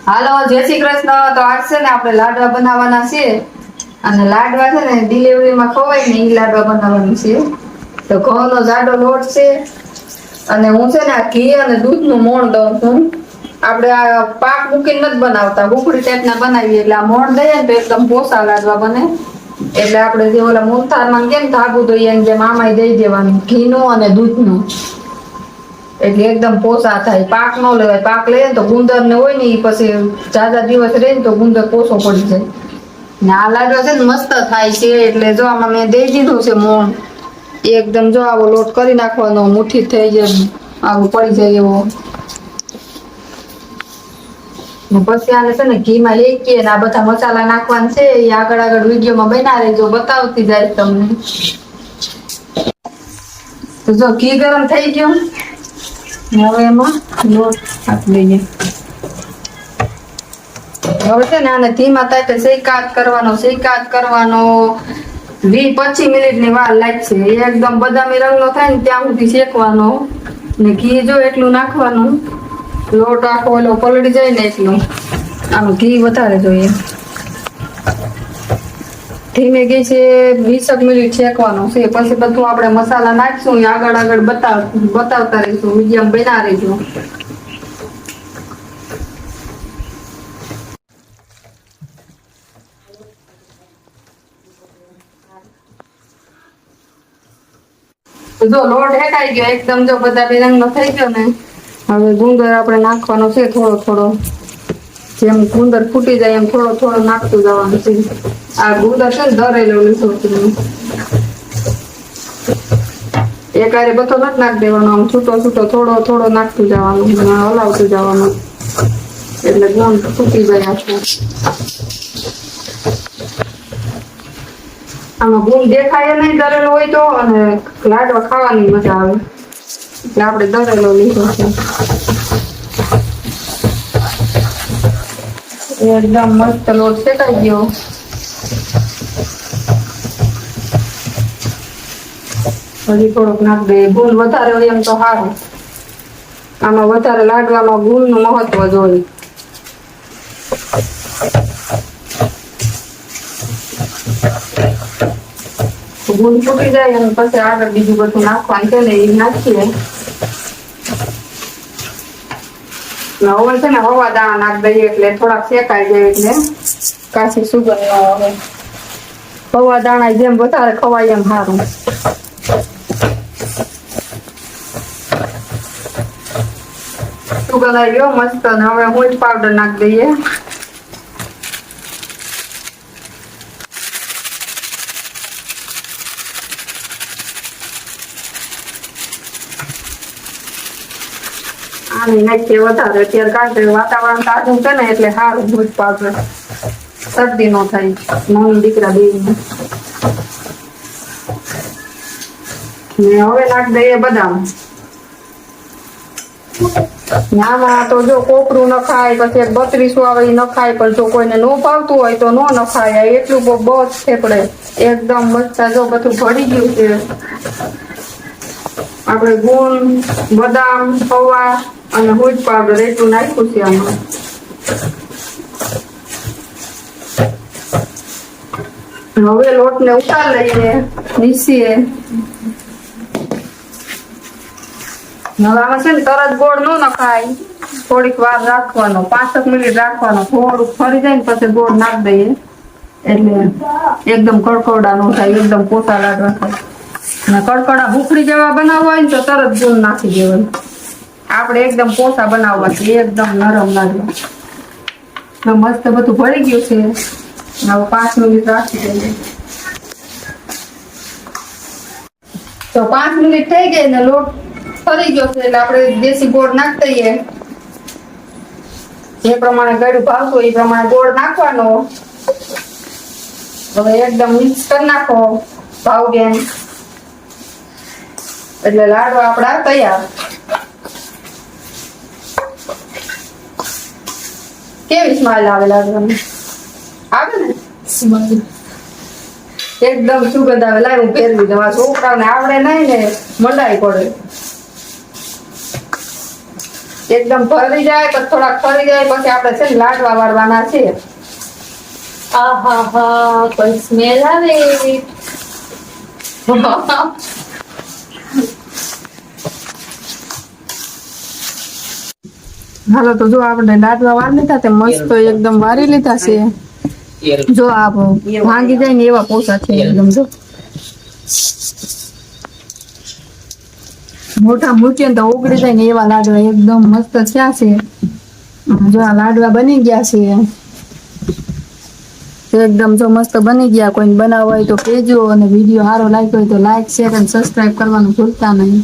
હાલો, જય શ્રી કૃષ્ણ. તો આજ છે ને આપણે લાડવા બનાવવાના છે. અને લાડવા છે ને ડિલિવરીમાં ખવાય ને એ લાડવા બનાવવાનું છે. તો ઘઉંનો જાડો લોટ છે. અને હું છે ને આ ઘી અને દૂધનું મોણ દઉં છું. આપણે આ પાક મૂકીને નથી બનાવતા, હુખડી ટાઈપના બનાવીએ. એટલે આ મોણ દઈએ ને તો એકદમ પોસા લાડવા બને. એટલે આપણે જે ઓલા મોહનથાળમાં કેમ ધાબુ દઈએ જેમ આમાંય દઈ દેવાનું, ઘીનું અને દૂધનું. એટલે એકદમ પોસા થાય. પાક ન લેવાય, પાક લઈએ ને તો ગુંદર ને હોય ને એ પછી જાજા દિવસ રહે ને તો ગુંદર પોસો પડી જાય. ને આ લાડવા છે ને મસ્ત થાય છે. એટલે જો આમાં મેં દઈ દીધું છે મોણ. એકદમ જો આવો લોટ કરી નાખવાનો, મુઠ્ઠી થઈ જાય આવું પડી જાય એવો. પછી આને છે ને ઘીમાં શેકીએ ને આ બધા મસાલા નાખવાના છે. એ આગળ વિડીયોમાં બના રહેજો, બતાવતી જાય તમને. તો જો ઘી ગરમ થઈ ગયું. હવે એમાં લોટ નાખી દઈએ. હવે છે ને આને ધીમા તાપે શેકાત કરવાનો 20-25 મિનિટની વાર લાગશે. એકદમ બદામી રંગનો થાય ને ત્યાં સુધી શેકવાનો. ને ઘી જો એટલું નાખવાનું, લોટ આખો ઓલો પલળી જાય ને એટલું. આનું ઘી વધારે જોઈએ. ધીમે ઘી છે 20 મિનિટ શેકવાનું છે. પછી બધું આપણે મસાલા નાખશું, આગળ બતાવતા રહીશું. મીડિયમ બના રહીશું. જો લોટ હેકાઈ ગયો એકદમ, જો બધા રંગનો થઈ ગયો ને. હવે ગુંદર આપણે નાખવાનો છે થોડો. જેમ ગુંદર ફૂટી જાય એમ થોડો નાખતું જવાનું છે. આ ગુંદર છે ને દરેલો લીધો છે. એકારે બધો નથી નાખી દેવાનો, આમ છૂટો થોડો નાખતું જવાનું, હલાવતું જવાનું. એટલે ગુંદ ફૂટી જાય આખું. આમાં ગુંદ દેખાય નહીં દરેલો હોય તો, અને લાડવા ખાવાની મજા આવે. એટલે આપણે દરેલો લીધો છે. એકદમ મસ્ત લોટ શેકાઈ ગયો. હજી થોડોક નાખ દે. ગુણ વધારે હોય એમ તો સારું. આમાં વધારે લાડવામાં ગુણનું મહત્વ જોઈએ. ગુણ ફૂટી જાય અને પછી આગળ બીજું બધું નાખવાનું છે ને એ નાખીએ. હવે છે ને હવા દાણા નાખ દઈએ એટલે થોડાક શેકાઈ જાય, એટલે કાચી સુગંધ ન આવે. હવા દાણા જેમ વધારે ખવાય એમ સારું. સુગંધ આવી ગયો મસ્ત. હવે હું પાવડર નાખ દઈએ. આની નાખીએ વધારે અત્યારે, કારણ કે વાતાવરણ તાજું છે ને એટલે સારું દૂધ પાવડર, શરદી ન થાય મમ્મી દીકરા બે ને. હવે નાખ દઈએ બદામ. આમાં તો જો કોપરું ન ખાય, પછી 32 આવે ન ખાય, પણ જો કોઈને ન ભાવતું હોય તો ન ખાય. એટલું બહુ જ થેપડે એકદમ મસ્ત. જો બધું ભળી ગયું છે. આપણે ગુણ, બદામ, પૌવા અને હુજ પાવડર એટલું નાખ્યું છે આમાં. હવે લોટ ને ઉતાર લઈએ, નીચીએ. હવે આમાં છે ને તરત ગોળ ન નખાય, થોડીક વાર રાખવાનો, 5 મિનિટ રાખવાનો. થોડુંક ફરી જાય ને પછી ગોળ નાખ દઈએ. એટલે એકદમ કડકડા ન થાય, એકદમ પોતા લાડવા થાય. અને કડકડા ભૂખડી જેવા બનાવવા હોય ને તો તરત ગોળ નાખી દેવાનું. આપણે એકદમ પોસા બનાવવા છે, એકદમ નરમ લાડવા. મસ્ત બધું ભળી ગયું છે. હવે 5 મિનિટ રાખી દઈએ. તો 5 મિનિટ થઈ ગઈ ને લોટ ફરી ગયો છે, એટલે આપણે દેશી ગોળ નાખી દઈએ. જે પ્રમાણે ગળ્યું ભાવતું એ પ્રમાણે ગોળ નાખવાનો. હવે એકદમ મિક્સ કરી નાખો ભાવ બેન. એટલે લાડવા આપણા તૈયાર. કેવી સ્માઈલ આવે લાડવાની? આવે ને સ્માઈલ? એકદમ સુગંધ આવે. લાવ હું ફેરવી દઉં. છોકરાઓને આવડે નહીં ને મંડાઈ પડે. એકદમ ભરી જાય પછી થોડાક ફરી જાય પછી આપણે છે ને લાડવા વાળવાના છે. આહાહા, કોઈ સ્મેલ આવે. હાલો તો જો આપણે લાડવા વાળી લીધા તે મસ્ત એકદમ વારી લીધા છે. જો આ ભાંગી જાય ને એવા પોસા છે એકદમ. જો મોટા મૂકીએ ને તો ઉગડી જાય ને એવા લાડવા એકદમ મસ્ત થયા છે. જો આ લાડવા બની ગયા છે એકદમ. જો મસ્ત બની ગયા. કોઈને બનાવવા હોય તો કહેજો, અને વિડીયો સારો લાગ્યો હોય તો લાઈક શેર અને સબસ્ક્રાઇબ કરવાનું ભૂલતા નહીં.